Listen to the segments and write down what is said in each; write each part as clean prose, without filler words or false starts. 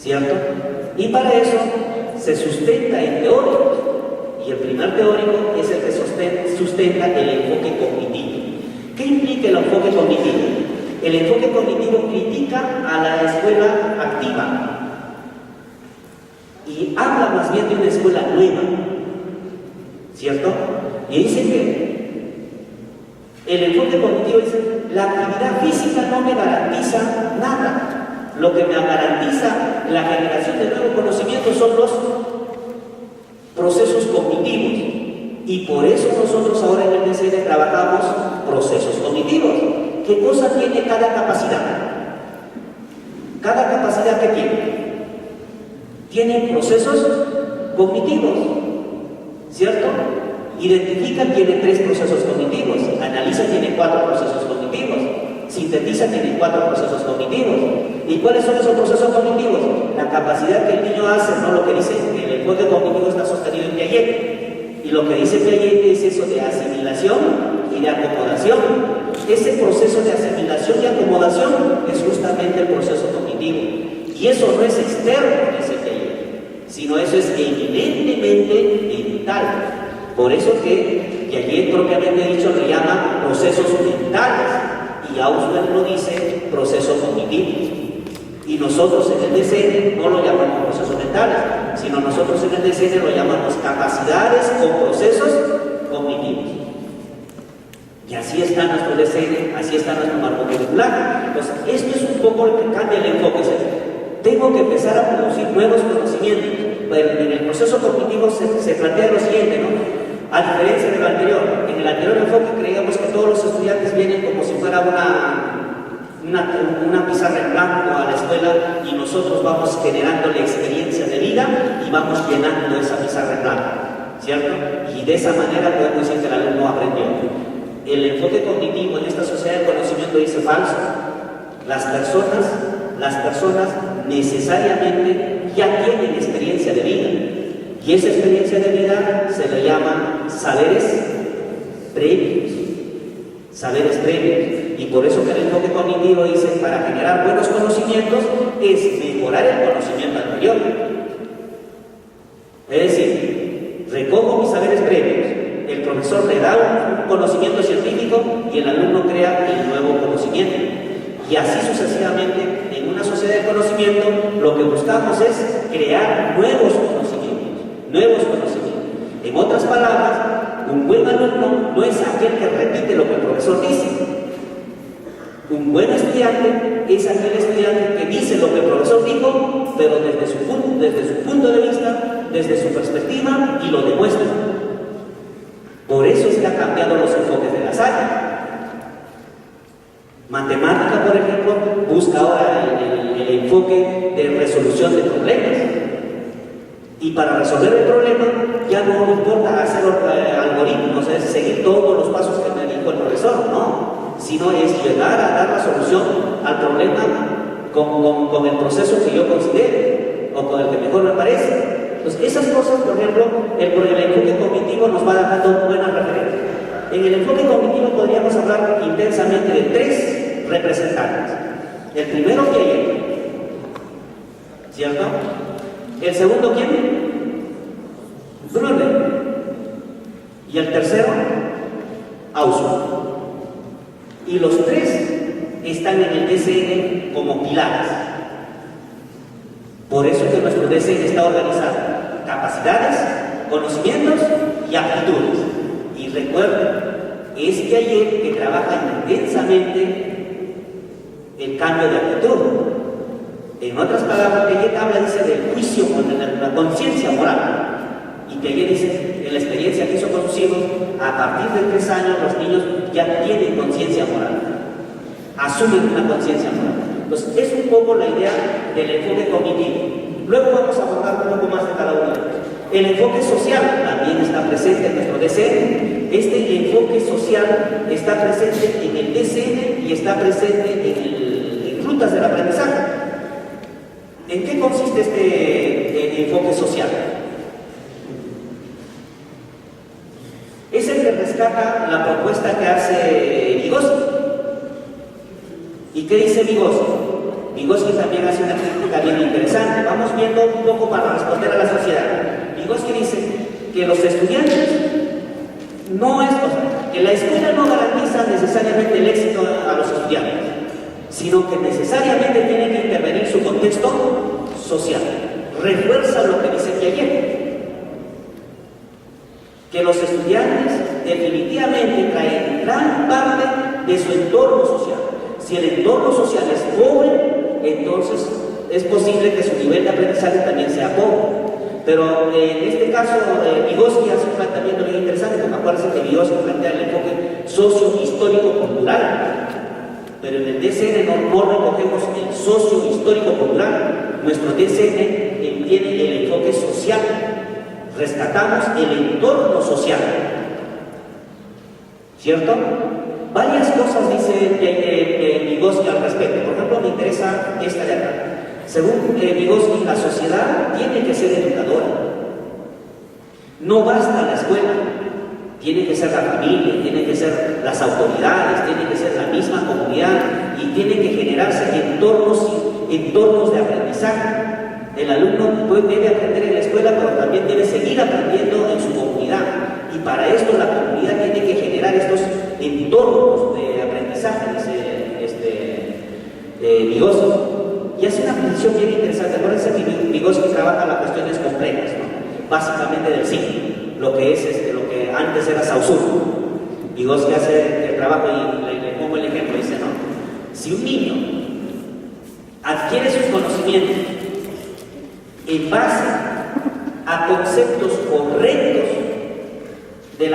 ¿cierto? Y para eso se sustenta en teóricos, y el primer teórico es el que sustenta el enfoque cognitivo. ¿Qué implica el enfoque cognitivo? El enfoque cognitivo critica a la escuela activa y habla más bien de una escuela nueva, ¿cierto? Y dice que el enfoque cognitivo dice: la actividad física no me garantiza nada. Lo que me garantiza la generación de nuevo conocimiento son los procesos cognitivos. Y por eso nosotros ahora en el DCN trabajamos procesos cognitivos. ¿Qué cosa tiene cada capacidad? Cada capacidad que tiene procesos cognitivos, ¿cierto? Identifica, tiene 3 procesos cognitivos. Analiza, tiene 4 procesos cognitivos. Sintetiza, tiene 4 procesos cognitivos. ¿Y cuáles son esos procesos cognitivos? La capacidad que el niño hace, no lo que dice. El enfoque cognitivo está sostenido en Piaget. Y lo que dice Piaget es eso de asimilación y de acomodación. Ese proceso de asimilación y acomodación es justamente el proceso cognitivo. Y eso no es externo, dice Piaget, sino eso es eminentemente mental. Por eso que Piaget propiamente dicho le llama procesos mentales y Auswell lo dice procesos cognitivos. Y nosotros en el DCN no lo llamamos procesos mentales, sino nosotros en el DCN lo llamamos capacidades o procesos cognitivos. Y así está nuestro DCN, así está nuestro marco curricular. Entonces, esto es un poco lo que cambia el enfoque. Tengo que empezar a producir nuevos conocimientos. En el proceso cognitivo se plantea lo siguiente, ¿no? A diferencia de lo anterior, en el anterior enfoque creíamos que todos los estudiantes vienen como si fuera una pizarra en blanco a la escuela y nosotros vamos generándole experiencias de vida y vamos llenando esa pizarra en blanco, ¿cierto? Y de esa manera podemos decir que el alumno aprendió. El enfoque cognitivo en esta sociedad del conocimiento dice falso. Las personas necesariamente ya tienen experiencia de vida. Y esa experiencia de vida se le llama saberes previos. Saberes previos. Y por eso que el enfoque cognitivo dice, para generar buenos conocimientos, es mejorar el conocimiento anterior. Es decir, recojo mis saberes previos, el profesor le da un conocimiento científico y el alumno crea el nuevo conocimiento. Y así sucesivamente, en una sociedad de conocimiento, lo que buscamos es crear nuevos conocimientos. En otras palabras, un buen alumno no es aquel que repite lo que el profesor dice. Un buen estudiante es aquel estudiante que dice lo que el profesor dijo, pero desde su punto de vista, desde su perspectiva, y lo demuestra. Por eso es que ha cambiado los enfoques de las áreas. Matemática, por ejemplo, busca ahora el enfoque de resolución de problemas. Y para resolver el problema ya no importa hacer algoritmos, es seguir todos los pasos que me dijo el profesor, no, sino es llegar a dar la solución al problema con el proceso que yo considere o con el que mejor me parece. Entonces, esas cosas, por ejemplo, el enfoque cognitivo nos va dando buenas referencias. En el enfoque cognitivo podríamos hablar intensamente de 3 representantes. El primero, Piaget, ¿cierto? ¿El segundo quién? Brunner. Y el tercero, Auswell. Y los 3 están en el DCN como pilares. Por eso es que nuestro DCN está organizado: capacidades, conocimientos y aptitudes. Y recuerden, es Piaget que trabaja intensamente el cambio de actitud. En otras palabras, Piaget habla, dice, del juicio, de la conciencia moral. Y Piaget dice, en la experiencia que hizo con sus hijos, a partir de 3 años los niños ya tienen conciencia moral, asumen una conciencia moral. Entonces, es un poco la idea del enfoque cognitivo. Luego vamos a abordar un poco más de cada uno de ellos. El enfoque social también está presente en nuestro DCN. Este enfoque social está presente en el DCN y está presente en rutas del aprendizaje. ¿En qué consiste este enfoque social? Es el que rescata la propuesta que hace Vygotsky. ¿Y qué dice Vygotsky? Vygotsky también hace una crítica bien interesante. Vamos viendo un poco para responder a la sociedad. Vygotsky dice que los estudiantes no es, o sea, que la escuela no garantiza necesariamente el éxito a los estudiantes, sino que necesariamente tiene que intervenir su contexto social. Refuerza lo que dice ayer, que los estudiantes definitivamente traen gran parte de su entorno social. Si el entorno social es pobre, entonces es posible que su nivel de aprendizaje también sea pobre. Pero en este caso, Vygotsky hace un planteamiento bien interesante, porque acuérdense que Vygotsky plantea el enfoque socio-histórico-cultural. Pero en el DCN no recogemos el socio-histórico-cultural. Nuestro DCN tiene el enfoque social. Rescatamos el entorno social. ¿Cierto? Varias cosas dice Vygotsky al respecto. Por ejemplo, me interesa esta de acá. Según Vygotsky, la sociedad tiene que ser educadora. No basta la escuela. Tiene que ser la familia, tiene que ser las autoridades, tiene que ser la misma comunidad y tiene que generarse entornos de aprendizaje. El alumno debe aprender en la escuela, pero también debe seguir aprendiendo en su comunidad. Y para esto la comunidad tiene que generar estos entornos de aprendizaje, dice Vygotsky. Y hace una precisión bien interesante. Acuérdense que Vygotsky trabaja las cuestiones complejas, ¿no? Básicamente del signo, lo que es lo que antes era Saussure. Vygotsky hace el trabajo y le pongo el ejemplo, dice, ¿no? Si un niño adquiere sus conocimientos en base a conceptos correctos del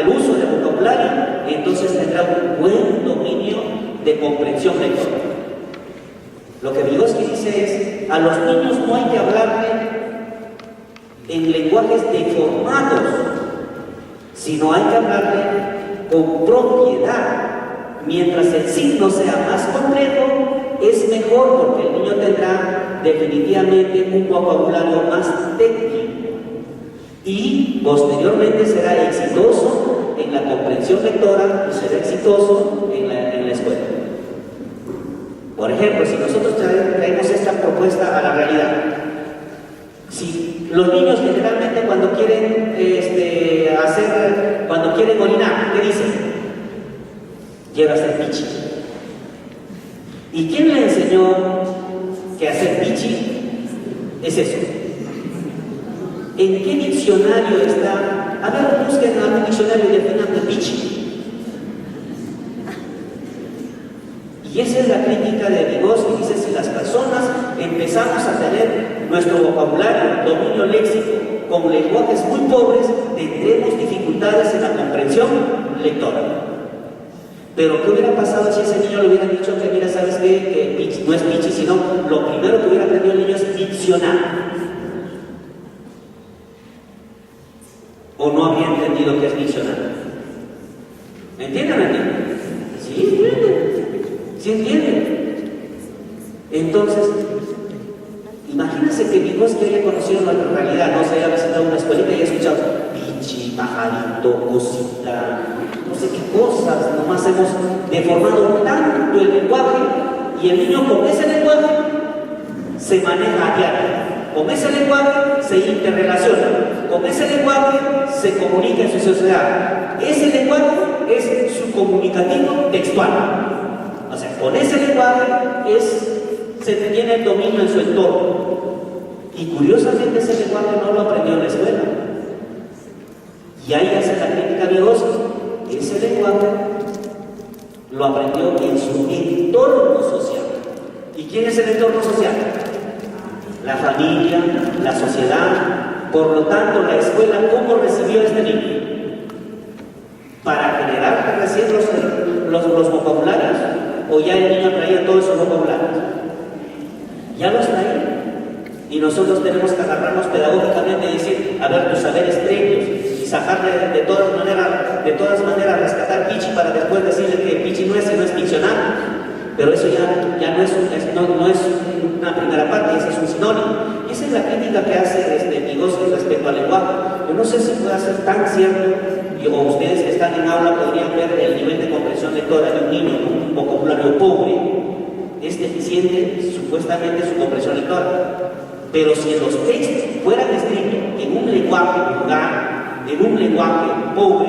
uso del vocabulario, entonces tendrá un buen dominio de comprensión lectora. Lo que Vygotsky dice es, a los niños no hay que hablarle en lenguajes deformados, sino hay que hablarle con propiedad. Mientras el signo sea más complejo, es mejor, porque el niño tendrá definitivamente un vocabulario más técnico y posteriormente será exitoso en la comprensión lectora y será exitoso en la escuela. Por ejemplo, si nosotros traemos esta propuesta a la realidad, si los niños generalmente cuando quieren cuando quieren orinar, ¿qué dicen? Llega a hacer pichi. ¿Y quién le enseñó que hacer pichi es eso? ¿En qué diccionario está? A ver, busquen algún diccionario y definan de pichi. Y esa es la crítica de Vygotsky. Dice, si las personas empezamos a tener nuestro vocabulario, dominio léxico, con lenguajes muy pobres, tendremos dificultades en la comprensión lectora. Pero ¿qué hubiera pasado si ese niño le hubiera dicho que, mira, ¿sabes qué? Que no es pichi, sino lo primero que hubiera aprendido el niño es diccionar? ¿O no habría entendido qué es diccionar? ¿Me entienden? ¿Me entienden? Sí, entienden. ¿Sí entienden? Entonces, imagínense que Vygotsky haya conocido nuestra realidad, no se haya visitado una escuelita y haya escuchado pichi, pajarito, cosita, no sé qué cosas, nomás hemos deformado tanto el lenguaje y el niño con ese lenguaje se maneja a diario, con ese lenguaje se interrelaciona, con ese lenguaje se comunica en su sociedad, ese lenguaje es su comunicativo textual. O sea, con ese lenguaje se tiene el dominio en su entorno. Y curiosamente ese lenguaje no lo aprendió en la escuela. Y ahí hace la crítica Vygotsky. Ese lenguaje lo aprendió en su entorno social. ¿Y quién es el entorno social? La familia, la sociedad. Por lo tanto, la escuela, ¿cómo recibió a este niño? Para generar recién los vocabularios, o ya el niño traía todos esos vocabularios. Ya los traía. Y nosotros tenemos que agarrarnos pedagógicamente y decir, a ver, tus saberes previos, y sacarle de todas maneras rescatar pichi para después decirle que pichi no es diccionario. Pero eso ya no es una primera parte, ese es un sinónimo. Y esa es la crítica que hace Vygotsky respecto al lenguaje. Yo no sé si puede ser tan cierto, o ustedes que están en aula podrían ver el nivel de comprensión lectora de un niño con un vocabulario pobre. Es deficiente su supuestamente su comprensión lectora. Pero si en los textos fueran escritos en un lenguaje vulgar, en un lenguaje pobre,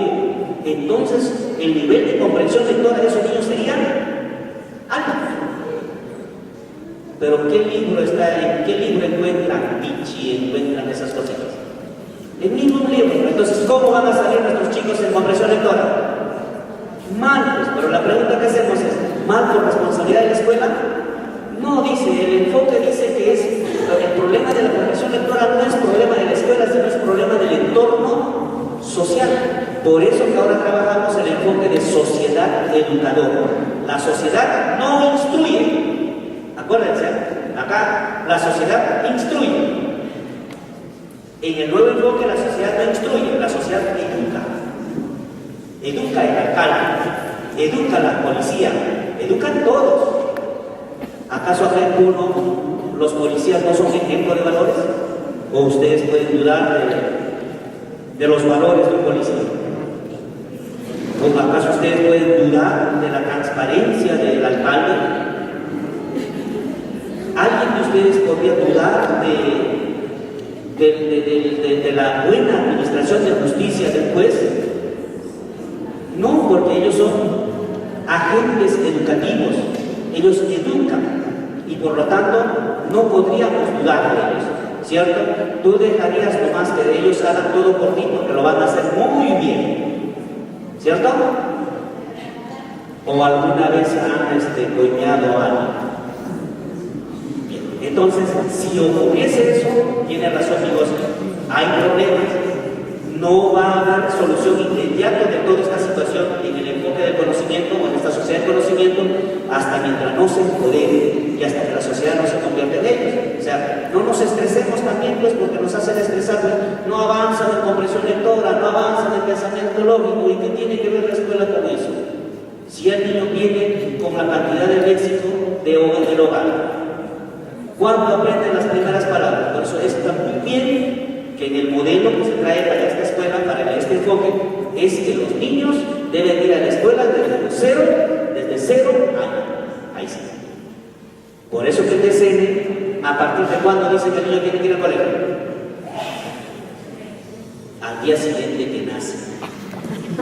entonces el nivel de comprensión lectora de esos niños sería alto. Pero ¿en qué libro encuentran Vichy, encuentran esas cositas? En ningún libro. Entonces, ¿cómo van a salir nuestros chicos en comprensión lectora? Mal, pues, pero la pregunta que hacemos es, ¿mal por responsabilidad de la escuela? No, dice, el enfoque dice que el problema de la comprensión lectora no es problema de la escuela, sino es problema del entorno social. Por eso que ahora trabajamos el enfoque de sociedad educadora. La sociedad no instruye. Acuérdense, acá la sociedad instruye. En el nuevo enfoque la sociedad no instruye, la sociedad educa. Educa el alcalde, educa la policía, educan todos. ¿Acaso acá en Puno los policías no son ejemplo de valores? ¿O ustedes pueden dudar de los valores de un policía? ¿O acaso ustedes pueden dudar de la transparencia del alcalde? ¿Alguien de ustedes podría dudar de la buena administración de justicia del juez? No, porque ellos son agentes educativos, ellos educan y por lo tanto no podríamos dudar de ellos, ¿cierto? Tú dejarías nomás que ellos hagan todo por ti porque lo van a hacer muy bien, ¿cierto? ¿O alguna vez han coimeado a alguien? Entonces, si ocurriese eso, tiene razón amigos, hay problemas, no va a haber solución inmediata de toda esta situación en el enfoque del conocimiento o en esta sociedad del conocimiento hasta mientras no se empodere y hasta que la sociedad no se convierta en ellos. O sea, no nos estresemos también pues porque nos hacen estresar, pues, no avanzan en comprensión lectora, no avanzan en pensamiento lógico. ¿Y qué tiene que ver la escuela con eso? Si el niño viene con la cantidad de léxico del hogar, ¿cuándo aprenden las primeras palabras? Por eso está muy bien que en el modelo que se trae para esta escuela, para este enfoque, es que los niños deben ir a la escuela desde cero años. Ahí sí. Por eso que el DCN, ¿a partir de cuándo dice que el niño tiene que ir al colegio? Al día siguiente que nace.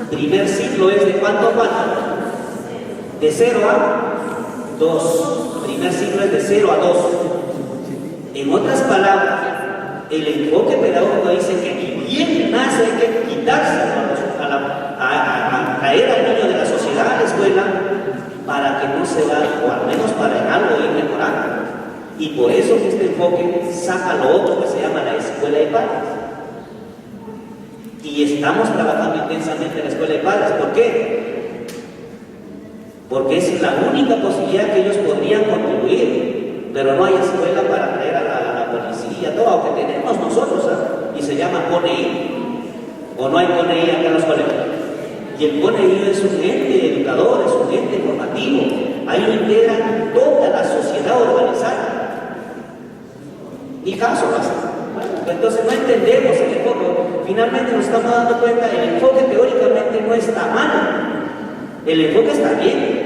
Primer ciclo es de cuánto a cuánto? De 0 a 2. Primer ciclo es de 0 a 2. En otras palabras, el enfoque pedagógico dice que ni bien nace hay que quitarse a traer al niño de la sociedad a la escuela para que no se vaya, o al menos para en algo ir mejorando. Y por eso que este enfoque saca lo otro que se llama la escuela de padres. Y estamos trabajando intensamente en la escuela de padres. ¿Por qué? Porque es la única posibilidad que ellos podrían contribuir, pero no hay escuela para traer a la policía, todo, aunque tenemos nosotros, y se llama CONEI, o no hay CONEI acá en los colegios. Y el CONEI es un ente educador, es un ente formativo, ahí lo integran toda la sociedad organizada. Ni caso pasa. Entonces no entendemos el enfoque. Finalmente nos estamos dando cuenta que el enfoque teóricamente no está mal, el enfoque está bien.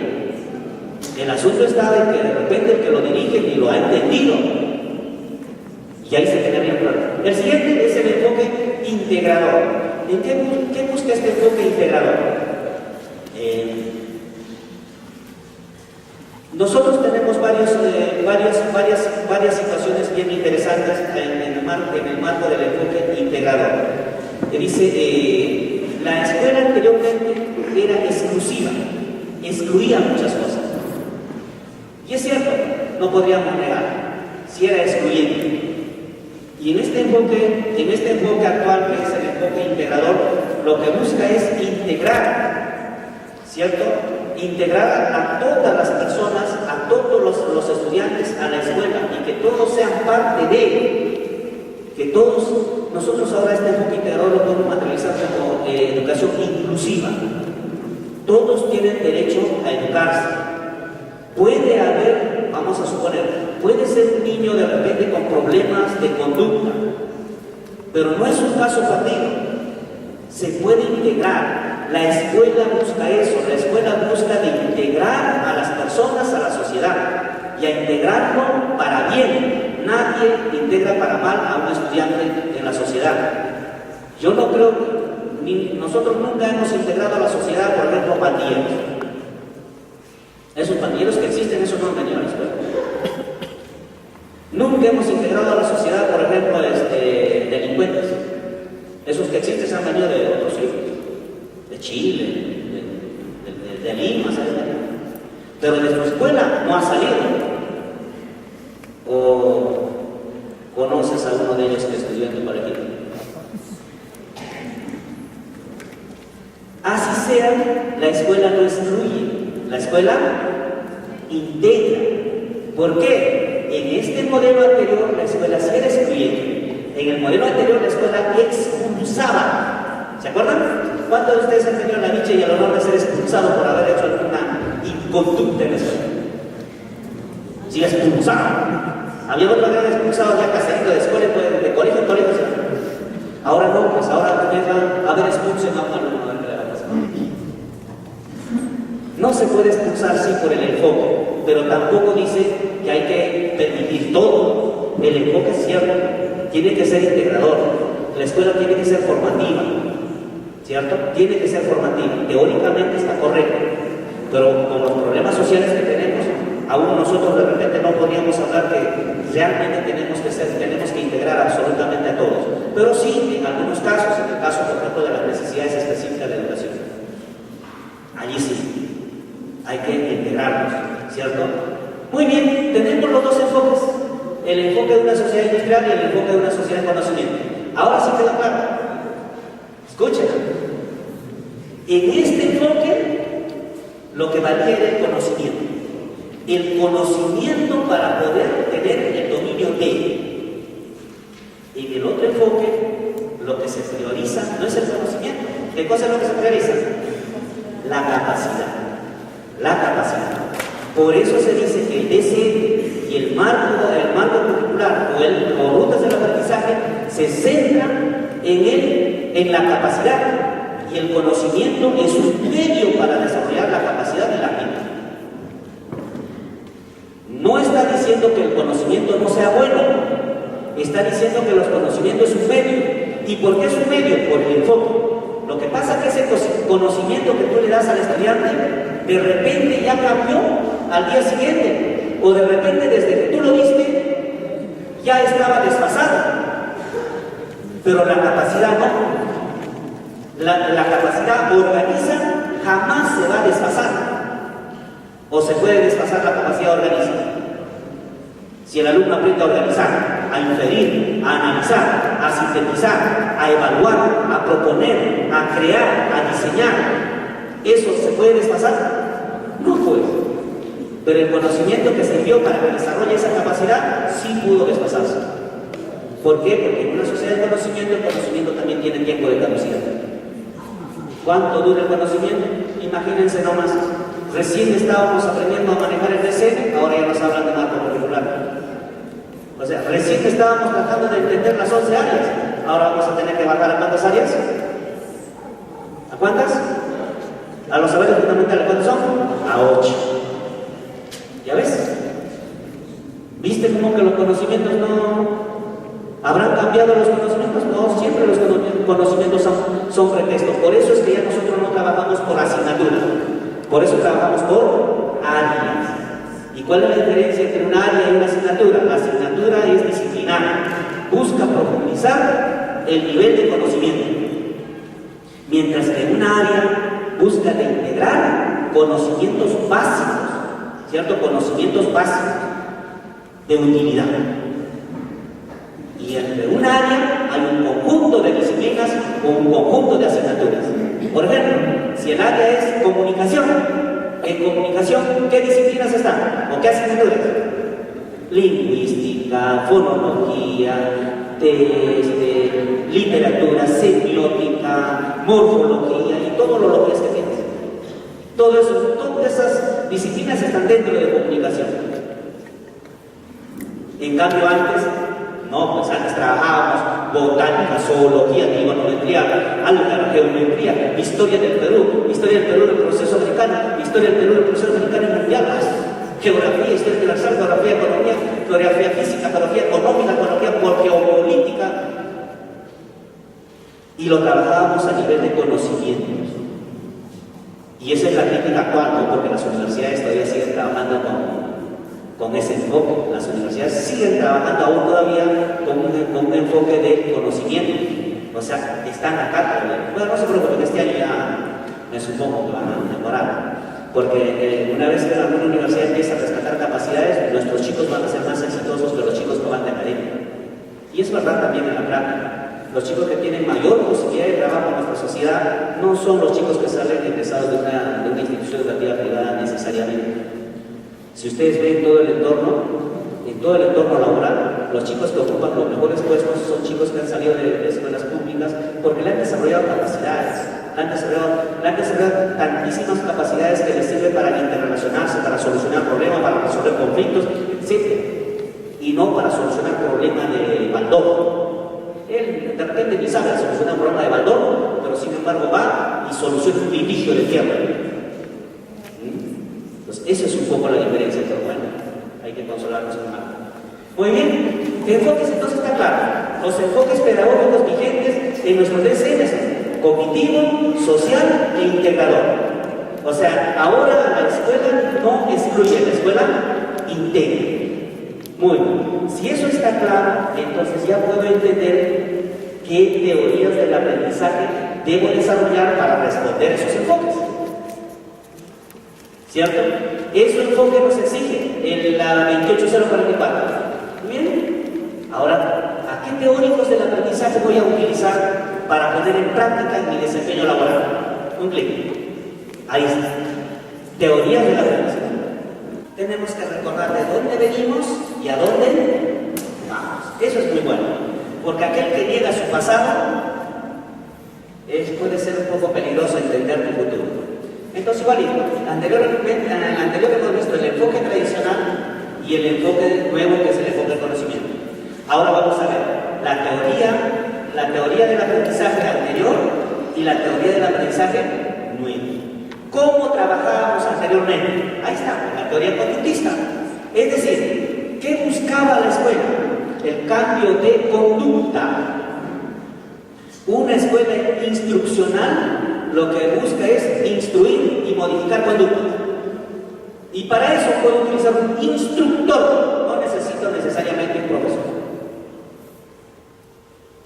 El asunto está de que de repente el que lo dirige ni lo ha entendido. Y ahí se genera el problema. El siguiente es el enfoque integrador. ¿En qué busca este enfoque integrador? Nosotros tenemos varias situaciones bien interesantes en el marco del enfoque integrador. Que dice, la escuela anteriormente era exclusiva, excluía muchas cosas. Y es cierto, no podríamos negar, si era excluyente. Y en este enfoque actual, que es el enfoque integrador, lo que busca es integrar, ¿cierto? Integrar a todas las personas, a todos los estudiantes a la escuela y que todos sean parte de, que todos, nosotros ahora este enfoque integrador lo podemos materializar como educación inclusiva. Todos tienen derecho a educarse. Puede haber, vamos a suponer, puede ser un niño de repente con problemas de conducta, pero no es un caso perdido. Se puede integrar. La escuela busca eso, la escuela busca de integrar a las personas a la sociedad y a integrarlo para bien. Nadie integra para mal a un estudiante en la sociedad. Yo no creo que nosotros nunca hemos integrado a la sociedad, por ejemplo, pandilleros. Esos pandilleros que existen, esos no engañones, pues. Nunca hemos integrado a la sociedad, por ejemplo, delincuentes. Esos que existen se han venido de otros sitios, de Chile, de Lima, ¿sabes? Pero de su escuela no ha salido. ¿O conoces a uno de ellos que estudió en tu colegio? Así sea, la escuela no excluye, la escuela integra. ¿Por qué? En este modelo anterior la escuela sí era excluyente. En el modelo anterior la escuela expulsaba. ¿Se acuerdan? ¿Cuántos de ustedes han tenido la dicha y el honor de ser expulsado por haber hecho alguna inconducta en la escuela? Sí, expulsado. Había otro que habían expulsado ya caserito de escuela, de colegio en colegio. Ahora no, pues ahora ustedes van a ver expulsen a un alumno de la clase. No se puede expulsar sí por el enfoque, pero tampoco dice que hay que permitir todo. El enfoque es cierto, tiene que ser integrador. La escuela tiene que ser formativa, ¿cierto? Tiene que ser formativa. Teóricamente está correcto, pero con los problemas sociales que tenemos, aún nosotros de repente no podríamos hablar que realmente tenemos que integrar absolutamente a todos. Pero sí, en algunos casos, en el caso, por ejemplo, de las necesidades específicas de educación, allí sí, hay que integrarlos, ¿cierto? Muy bien, tenemos los dos enfoques, el enfoque de una sociedad industrial y el enfoque de una sociedad de conocimiento. Ahora sí queda claro. Escuchen, en este enfoque lo que valía era el conocimiento. El conocimiento para poder tener el dominio de. En el otro enfoque, lo que se prioriza no es el conocimiento. ¿Qué cosa es lo que se prioriza? La capacidad. La capacidad. Por eso se dice que el DCE y el marco curricular o rutas del aprendizaje se centran en la capacidad, y el conocimiento es un medio para desarrollar la capacidad de la gente. No está diciendo que el conocimiento no sea bueno, está diciendo que los conocimientos es un medio. ¿Y por qué es un medio? Por el enfoque. Lo que pasa es que ese conocimiento que tú le das al estudiante, de repente ya cambió al día siguiente, o de repente desde que tú lo diste, ya estaba desfasado. Pero la capacidad no. La capacidad organiza jamás se va a desfasar. ¿O se puede desfasar la capacidad organiza? Si el alumno aprende a organizar, a inferir, a analizar, a sintetizar, a evaluar, a proponer, a crear, a diseñar, ¿eso se puede desfasar? No puede. Pero el conocimiento que se dio para que desarrolle esa capacidad sí pudo desfasarse. ¿Por qué? Porque en una sociedad de conocimiento, el conocimiento también tiene tiempo de caducidad. ¿Cuánto dura el conocimiento? Imagínense nomás. Recién estábamos aprendiendo a manejar el DC, ahora ya nos hablan de marco curricular. O sea, recién estábamos tratando de entender las 11 áreas, ahora vamos a tener que bajar a ¿cuántas áreas? ¿A cuántas? ¿A los saberes fundamentales cuántos son? A 8. ¿Ya ves? ¿Viste cómo que los conocimientos no habrán cambiado los conocimientos? No, siempre los conocimientos son pretextos. Por eso es que ya nosotros no trabajamos por asignatura. Por eso trabajamos por áreas. ¿Y cuál es la diferencia entre una área y una asignatura? La asignatura es disciplinaria, busca profundizar el nivel de conocimiento, mientras que una área busca de integrar conocimientos básicos, ¿cierto? Conocimientos básicos de utilidad. Y entre un área hay un conjunto de disciplinas o un conjunto de asignaturas. Por ejemplo, si el área es comunicación, en comunicación, ¿qué disciplinas están? ¿O qué asignaturas? Lingüística, fonología, literatura, semiótica, morfología y todo lo que tienes. Todo eso, todas esas disciplinas están dentro de comunicación. En cambio, antes, no, pues antes trabajábamos botánica, zoología, trigonometría, álgebra, geometría, historia del Perú del proceso americano, historia del Perú del proceso americano y mundial. geografía, historia universal, geografía, economía, geografía física, geografía económica, geografía geopolítica, y lo trabajábamos a nivel de conocimientos. Y esa es la crítica actual, ¿no? Porque las universidades todavía siguen trabajando con ese enfoque. Las universidades siguen trabajando aún todavía con un enfoque de conocimiento. O sea, están acá todavía. Bueno, no se preocupen, este año ya me supongo que van a mejorar. Porque una vez que alguna universidad empieza a rescatar capacidades, nuestros chicos van a ser más exitosos que los chicos que van de academia. Y es verdad también en la práctica. Los chicos que tienen mayor posibilidad de trabajo en nuestra sociedad no son los chicos que salen egresados de una institución educativa privada necesariamente. Si ustedes ven todo el entorno laboral, los chicos que ocupan los mejores puestos son chicos que han salido de escuelas públicas porque le han desarrollado capacidades, le han desarrollado tantísimas capacidades que les sirven para interrelacionarse, para solucionar problemas, para resolver conflictos, etc. Y no para solucionar problemas de baldojo. Él de repente ni sabe solucionar un problema de baldojo, pero sin embargo va y soluciona un litigio de tierra. Entonces, esa es un poco la diferencia, pero bueno, hay que consolarnos con algo. Muy bien, enfoques entonces está claro. Los enfoques pedagógicos vigentes en nuestros DCM son cognitivo, social e integrador. O sea, ahora la escuela no excluye, la escuela integra. Muy bien, si eso está claro, entonces ya puedo entender qué teorías del aprendizaje debo desarrollar para responder esos enfoques. ¿Cierto? Ese enfoque nos exige en la 28044. Bien, ahora, ¿a qué teóricos del aprendizaje voy a utilizar para poner en práctica en mi desempeño laboral? Un clic. Ahí está. Teorías del aprendizaje. Tenemos que recordar de dónde venimos y a dónde vamos. Eso es muy bueno, porque aquel que niega su pasado puede ser un poco peligroso entender tu futuro. Entonces, igualito, anteriormente hemos visto el enfoque tradicional y el enfoque nuevo, que es el enfoque del conocimiento. Ahora vamos a ver la teoría del aprendizaje anterior y la teoría del aprendizaje nuevo. ¿Cómo trabajábamos anteriormente? Ahí está, la teoría conductista. Es decir, ¿qué buscaba la escuela? El cambio de conducta. Una escuela instruccional lo que busca es instruir y modificar conducta. Y para eso puedo utilizar un instructor, no necesito necesariamente un profesor.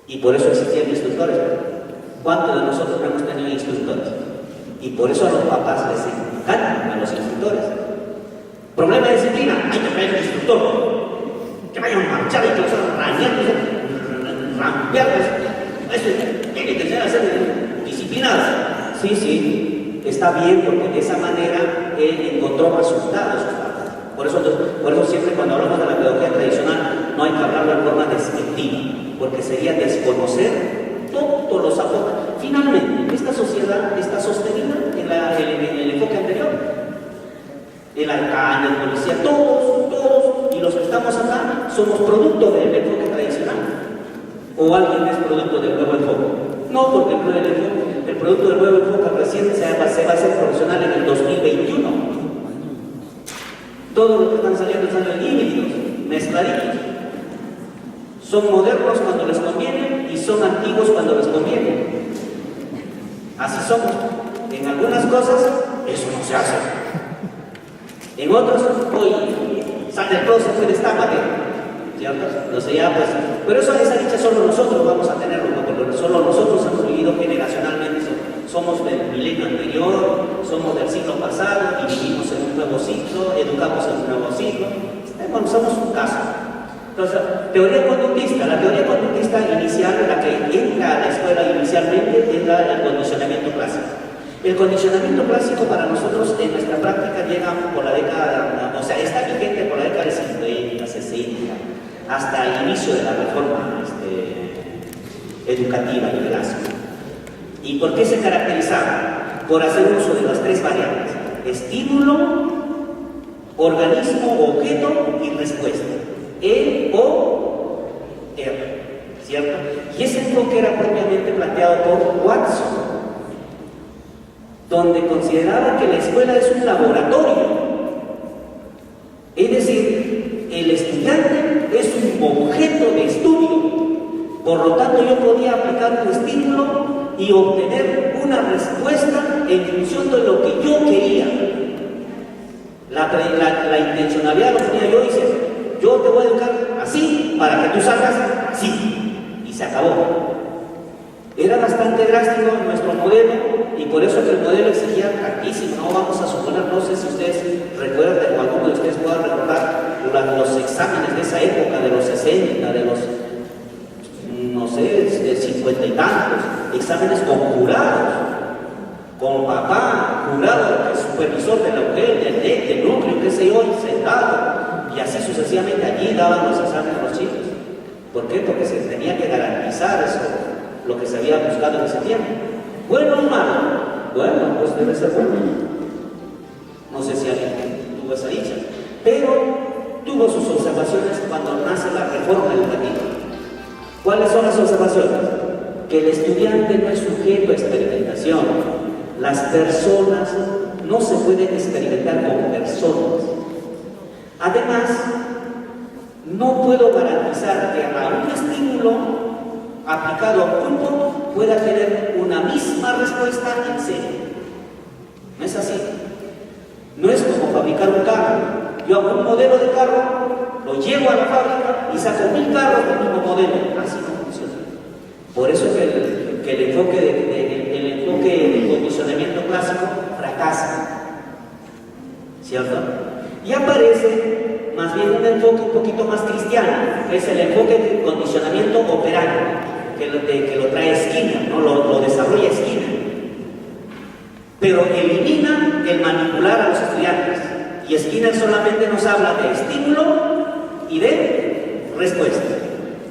Y por eso existían instructores. ¿Cuántos de nosotros no hemos tenido instructores? Y por eso a los papás les encantan a los instructores. Problema de disciplina, hay que traer un instructor. Que vayan a marchar y que los hagan rampear. Eso tiene que ser hacer disciplinados. Sí, está bien, porque de esa manera él encontró resultados. Por eso siempre cuando hablamos de la pedagogía tradicional no hay que hablarlo en forma despectiva, porque sería desconocer todos los aportes. Finalmente, esta sociedad está sostenida en el enfoque anterior. El alcalde, el policía, todos, y los que estamos acá somos producto del enfoque tradicional. ¿O alguien es producto del nuevo enfoque? No, porque el producto del nuevo enfoque recién se va a hacer profesional en el 2021. Todos los que están saliendo híbridos, mezcladitos. Son modernos cuando les conviene y son antiguos cuando les conviene. Así somos. En algunas cosas, eso no se hace. En otros, oye, sal del closet, fue destápate. ¿Cierto? No sé, ya pues. Pero esa dicha solo nosotros vamos a tenerlo, porque solo nosotros hemos vivido generacionalmente eso. Somos del milenio anterior, somos del siglo pasado y vivimos en un nuevo ciclo, educamos en un nuevo ciclo. Bueno, somos un caso. Entonces, teoría conductista. La teoría conductista inicial, la que entra a la escuela inicialmente, es el condicionamiento clásico. El condicionamiento clásico para nosotros en nuestra práctica llega por la década, o sea, está vigente por la década de 50, 60, hasta el inicio de la reforma educativa y clásica. ¿Y por qué se caracterizaba? Por hacer uso de las tres variables: estímulo, organismo, objeto y respuesta. E, O, R, ¿cierto? Y ese enfoque era propiamente planteado por Watson, donde consideraba que la escuela es un laboratorio Por lo tanto, yo podía aplicar un estímulo y obtener una respuesta en función de lo que yo quería. La intencionalidad lo tenía yo y dice, yo te voy a educar así para que tú salgas sí, y se acabó. Era bastante drástico nuestro modelo y por eso que el modelo exigía tantísimo. No vamos a suponer, no sé si ustedes recuerdan o alguno de ustedes pueda recordar los exámenes de esa época, de los 60, de los, no sé, de 50 y tantos, exámenes con jurados, con papá, jurado, el supervisor de la UGEL, del NEC, del núcleo, qué sé yo, sentado, y así sucesivamente allí daban los exámenes los chicos. ¿Por qué? Porque se tenía que garantizar eso, lo que se había buscado en ese tiempo. ¿Bueno o malo? Bueno, pues debe ser bueno. No sé si alguien tuvo esa dicha, pero tuvo sus observaciones cuando nace la reforma educativa. ¿Cuáles son las observaciones? Que el estudiante no es sujeto a experimentación. Las personas no se pueden experimentar con personas. Además, no puedo garantizar que a un estímulo aplicado a un grupo pueda tener una misma respuesta en serie. No es así. No es como fabricar un carro. Yo hago un modelo de carro, lo llevo a la fábrica y saco 1000 carros del mismo modelo. Así no funciona. Por eso que el enfoque de condicionamiento clásico fracasa. ¿Cierto? Y aparece más bien un enfoque un poquito más cristiano, que es el enfoque de condicionamiento operante, que lo trae Skinner, ¿no? lo desarrolla Skinner. Pero elimina el manipular a los estudiantes. Y Skinner solamente nos habla de estímulo y de respuesta.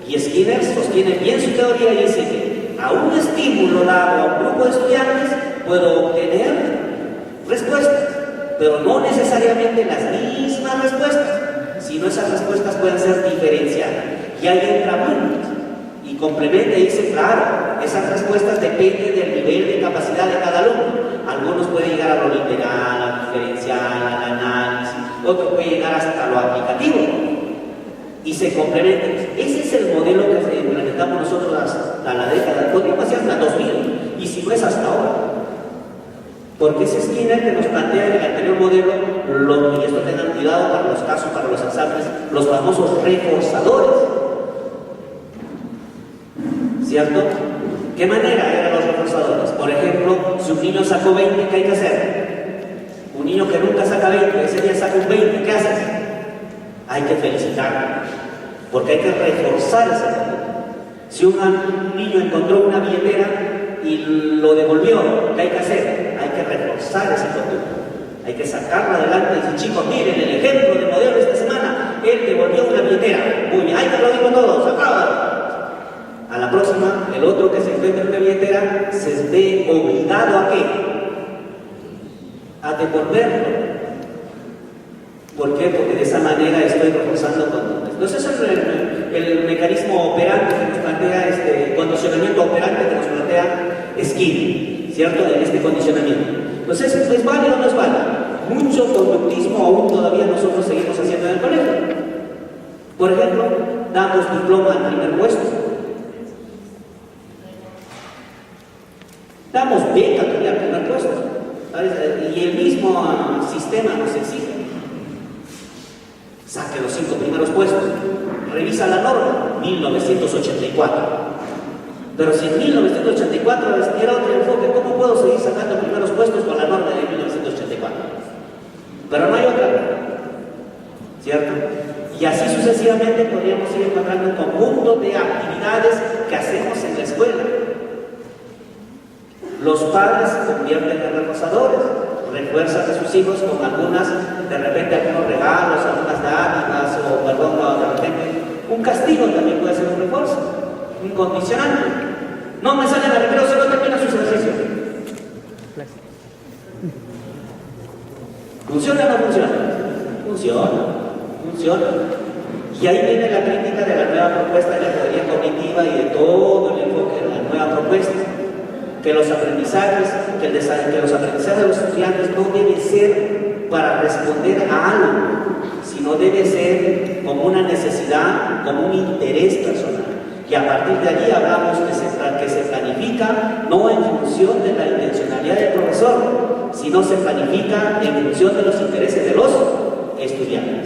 Y Skinner sostiene bien su teoría y dice que a un estímulo dado a un grupo de estudiantes puedo obtener respuestas, pero no necesariamente las mismas respuestas, sino esas respuestas pueden ser diferenciadas. Y ahí entra Bloom y complementa y dice, claro, esas respuestas dependen del nivel de capacidad de cada alumno. Algunos pueden llegar a lo literal, a lo diferencial, al análisis, otros pueden llegar hasta lo aplicativo. Y se complementan. Ese es el modelo que implementamos nosotros hasta la década, podríamos decir hasta 2000, y si no es hasta ahora. Porque ese Skinner que nos plantea en el anterior modelo, y esto tengan cuidado para los casos, para los exámenes, los famosos reforzadores. ¿Cierto? ¿Qué manera eran los reforzadores? Por ejemplo, si un niño sacó 20, ¿qué hay que hacer? Un niño que nunca saca 20, ese día saca un 20, ¿qué haces? Hay que felicitarlo, porque hay que reforzar ese conducta. Si un niño encontró una billetera y lo devolvió, ¿qué hay que hacer? Hay que reforzar ese conducta. Hay que sacarlo adelante y decir, chicos, miren el ejemplo de modelo de esta semana, él devolvió una billetera. Muy bien, ahí te lo digo todos, apláudalo. A la próxima, el otro que se encuentra en una billetera se ve obligado a ¿qué? A devolverlo. ¿Por qué? Porque de esa manera estoy reforzando conductas. Entonces, ese es el mecanismo operante que nos plantea, condicionamiento operante que nos plantea Skinner, ¿cierto? En este condicionamiento. Entonces, ¿es válido o no es válido? Mucho conductismo aún todavía nosotros seguimos haciendo en el colegio. Por ejemplo, damos diploma al primer puesto. Damos beca al primer puesto. ¿Sabes? Y el mismo sistema nos exige. Saque los 5 primeros puestos. Revisa la norma, 1984. Pero si en 1984 era otro enfoque, ¿cómo puedo seguir sacando primeros puestos con la norma de 1984? Pero no hay otra, ¿cierto? Y así sucesivamente podríamos ir encontrando un conjunto de actividades que hacemos en la escuela. Los padres se convierten en reforzadores, refuerzan a sus hijos con algunas, de repente algunos regalos, algunas dádivas, o perdón, de repente un castigo también puede ser un refuerzo, un condicionante. No me salen a recreo si no terminan sus ejercicios. ¿Funciona o no funciona? Funciona. Y ahí viene la crítica de la nueva propuesta de la teoría cognitiva y de todo el enfoque de la nueva propuesta. Que los aprendizajes de los estudiantes no deben ser para responder a algo, sino debe ser como una necesidad, como un interés personal. Y a partir de allí hablamos que se planifica no en función de la intencionalidad del profesor, sino se planifica en función de los intereses de los estudiantes.